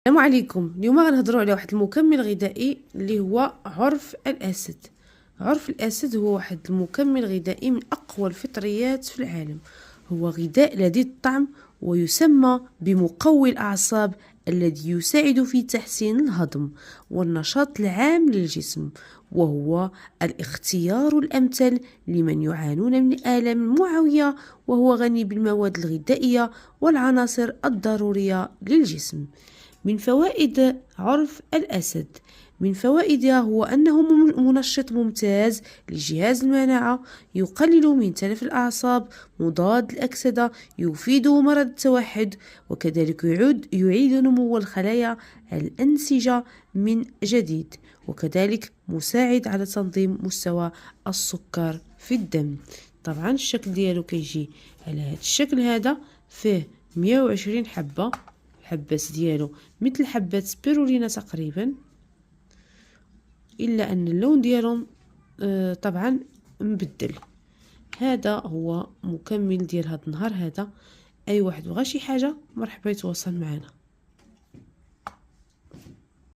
السلام عليكم. اليوم غنهضروا على واحد المكمل غذائي اللي هو عرف الاسد. عرف الاسد هو واحد المكمل غذائي من اقوى الفطريات في العالم. هو غذاء لذيذ الطعم ويسمى بمقوي الاعصاب الذي يساعد في تحسين الهضم والنشاط العام للجسم، وهو الاختيار الامثل لمن يعانون من آلام معوية، وهو غني بالمواد الغذائية والعناصر الضرورية للجسم. من فوائد عرف الأسد، من فوائدها هو أنه منشط ممتاز لجهاز المناعة، يقلل من تلف الأعصاب، مضاد الأكسدة، يفيد مرض التوحد، وكذلك يعيد نمو الخلايا الأنسجة من جديد، وكذلك مساعد على تنظيم مستوى السكر في الدم. طبعا الشكل ديالو كيجي على هذا الشكل هذا، فيه 120 حبة. الحبات ديالو مثل حبات سبيرولينا تقريبا، الا ان اللون ديالهم طبعا مبدل. هذا هو مكمل ديال هذا النهار هذا. اي واحد بغى شي حاجه مرحبا يتواصل معنا.